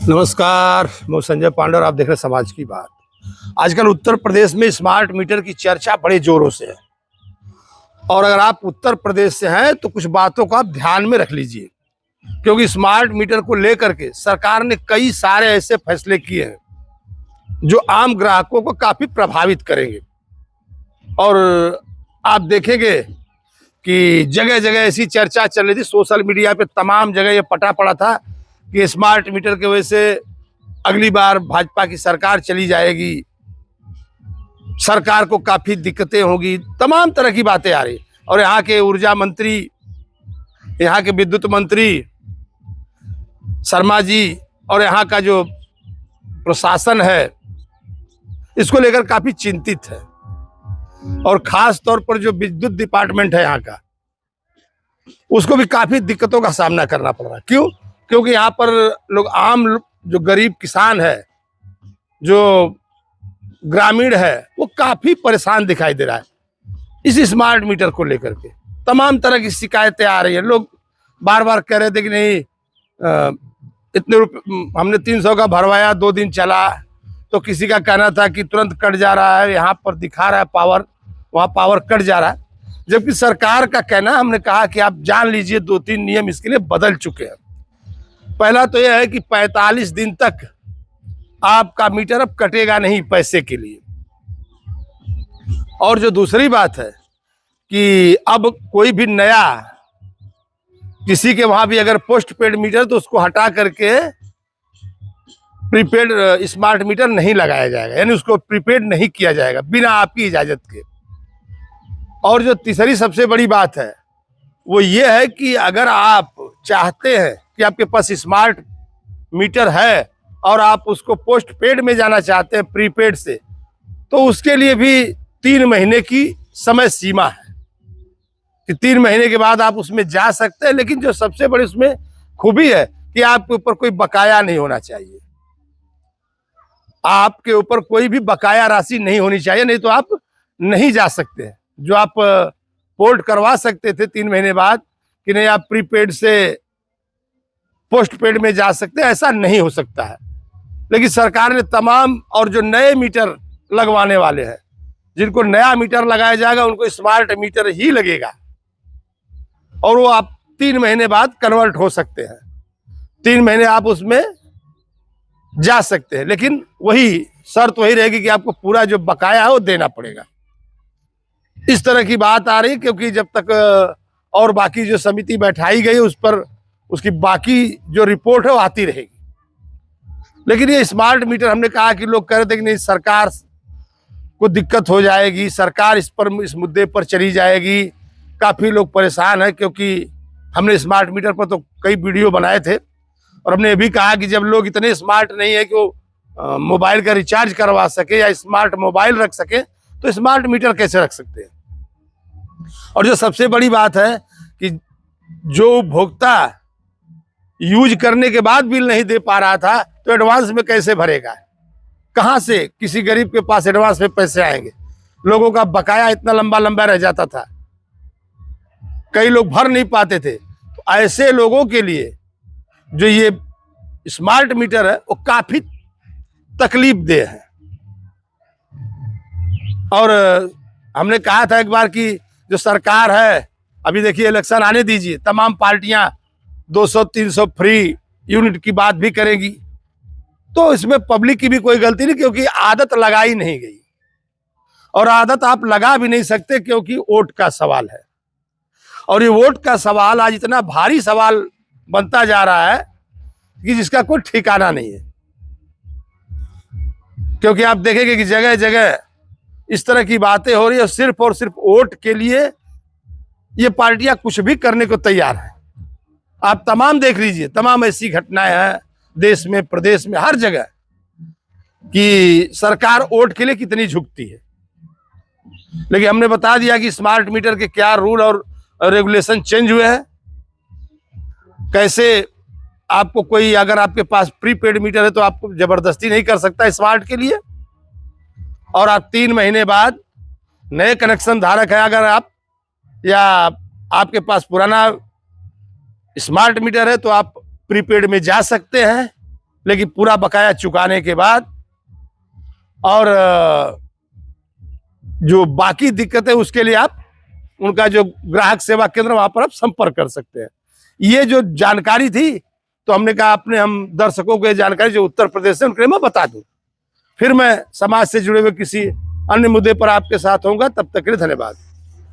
नमस्कार, मैं संजय पांडे और आप देख रहे हैं समाज की बात। आजकल उत्तर प्रदेश में स्मार्ट मीटर की चर्चा बड़े जोरों से है और अगर आप उत्तर प्रदेश से हैं तो कुछ बातों को आप ध्यान में रख लीजिए, क्योंकि स्मार्ट मीटर को लेकर के सरकार ने कई सारे ऐसे फैसले किए हैं जो आम ग्राहकों को काफी प्रभावित करेंगे। और आप देखेंगे कि जगह जगह ऐसी चर्चा चल रही थी, सोशल मीडिया पे तमाम जगह ये पटा पड़ा था कि स्मार्ट मीटर की वजह से अगली बार भाजपा की सरकार चली जाएगी, सरकार को काफी दिक्कतें होगी, तमाम तरह की बातें आ रही। और यहाँ के ऊर्जा मंत्री, यहाँ के विद्युत मंत्री शर्मा जी और यहाँ का जो प्रशासन है इसको लेकर काफी चिंतित है। और खास तौर पर जो विद्युत डिपार्टमेंट है यहाँ का, उसको भी काफी दिक्कतों का सामना करना पड़ रहा है। क्यों? क्योंकि यहाँ पर लोग जो गरीब किसान है, जो ग्रामीण है, वो काफी परेशान दिखाई दे रहा है इस स्मार्ट मीटर को लेकर के। तमाम तरह की शिकायतें आ रही है। लोग बार बार कह रहे थे कि नहीं, इतने रुपये हमने 300 का भरवाया, 2 दिन चला, तो किसी का कहना था कि तुरंत कट जा रहा है, यहाँ पर दिखा रहा है पावर, वहाँ पावर कट जा रहा है। जबकि सरकार का कहना, हमने कहा कि आप जान लीजिए 2-3 नियम इसके लिए बदल चुके हैं। पहला तो यह है कि 45 दिन तक आपका मीटर अब कटेगा नहीं पैसे के लिए। और जो दूसरी बात है कि अब कोई भी नया किसी के वहां भी अगर पोस्ट पेड मीटर, तो उसको हटा करके प्रीपेड स्मार्ट मीटर नहीं लगाया जाएगा, यानी उसको प्रीपेड नहीं किया जाएगा बिना आपकी इजाजत के। और जो तीसरी सबसे बड़ी बात है वो ये है कि अगर आप चाहते हैं कि आपके पास स्मार्ट मीटर है और आप उसको पोस्ट पेड में जाना चाहते हैं प्रीपेड से, तो उसके लिए भी 3 महीने की समय सीमा है कि 3 महीने के बाद आप उसमें जा सकते हैं। लेकिन जो सबसे बड़ी उसमें खूबी है कि आपके ऊपर कोई बकाया नहीं होना चाहिए, आपके ऊपर कोई भी बकाया राशि नहीं होनी चाहिए, नहीं तो आप नहीं जा सकते हैं। जो आप पोर्ट करवा सकते थे 3 महीने बाद कि नहीं आप प्रीपेड से पोस्ट पेड में जा सकते हैं, ऐसा नहीं हो सकता है। लेकिन सरकार ने तमाम, और जो नए मीटर लगवाने वाले हैं, जिनको नया मीटर लगाया जाएगा उनको स्मार्ट मीटर ही लगेगा और वो आप 3 महीने बाद कन्वर्ट हो सकते हैं। 3 महीने आप उसमें जा सकते हैं, लेकिन वही शर्त वही रहेगी कि आपको पूरा जो बकाया है वो देना पड़ेगा। इस तरह की बात आ रही है, क्योंकि जब तक और बाकी जो समिति बैठाई गई उस पर उसकी बाकी जो रिपोर्ट है वो आती रहेगी। लेकिन ये स्मार्ट मीटर, हमने कहा कि लोग कह रहे थे कि नहीं सरकार को दिक्कत हो जाएगी, सरकार इस मुद्दे पर चली जाएगी, काफी लोग परेशान है। क्योंकि हमने स्मार्ट मीटर पर तो कई वीडियो बनाए थे और हमने ये भी कहा कि जब लोग इतने स्मार्ट नहीं है कि वो मोबाइल का रिचार्ज करवा सके या स्मार्ट मोबाइल रख सके, तो स्मार्ट मीटर कैसे रख सकते हैं। और जो सबसे बड़ी बात है कि जो उपभोक्ता यूज करने के बाद बिल नहीं दे पा रहा था, तो एडवांस में कैसे भरेगा? कहां से किसी गरीब के पास एडवांस में पैसे आएंगे? लोगों का बकाया इतना लंबा लंबा रह जाता था, कई लोग भर नहीं पाते थे। तो ऐसे लोगों के लिए जो ये स्मार्ट मीटर है वो काफी तकलीफदेह है। और हमने कहा था एक बार कि जो सरकार है, अभी देखिए इलेक्शन आने दीजिए, तमाम पार्टियां 200-300 फ्री यूनिट की बात भी करेंगी, तो इसमें पब्लिक की भी कोई गलती नहीं, क्योंकि आदत लगाई नहीं गई और आदत आप लगा भी नहीं सकते, क्योंकि वोट का सवाल है। और ये वोट का सवाल आज इतना भारी सवाल बनता जा रहा है कि जिसका कोई ठिकाना नहीं है। क्योंकि आप देखेंगे कि जगह जगह इस तरह की बातें हो रही है और सिर्फ वोट के लिए ये पार्टियां कुछ भी करने को तैयार है। आप तमाम देख लीजिए, तमाम ऐसी घटनाएं हैं देश में, प्रदेश में, हर जगह कि सरकार वोट के लिए कितनी झुकती है। लेकिन हमने बता दिया कि स्मार्ट मीटर के क्या रूल और रेगुलेशन चेंज हुए हैं, कैसे आपको कोई, अगर आपके पास प्रीपेड मीटर है तो आपको जबरदस्ती नहीं कर सकता स्मार्ट के लिए। और आप 3 महीने बाद नए कनेक्शन धारक है अगर आप, या आपके पास पुराना स्मार्ट मीटर है, तो आप प्रीपेड में जा सकते हैं। लेकिन पूरा बकाया चुकाने के बाद और जो बाकी दिक्कत है उसके लिए आप उनका जो ग्राहक सेवा केंद्र वहां पर आप संपर्क कर सकते हैं। ये जो जानकारी थी तो हमने कहा अपने हम दर्शकों को ये जानकारी जो उत्तर प्रदेश से उनके लिए मैं बता दूं। फिर मैं समाज से जुड़े हुए किसी अन्य मुद्दे पर आपके साथ होऊंगा। तब तक के लिए धन्यवाद।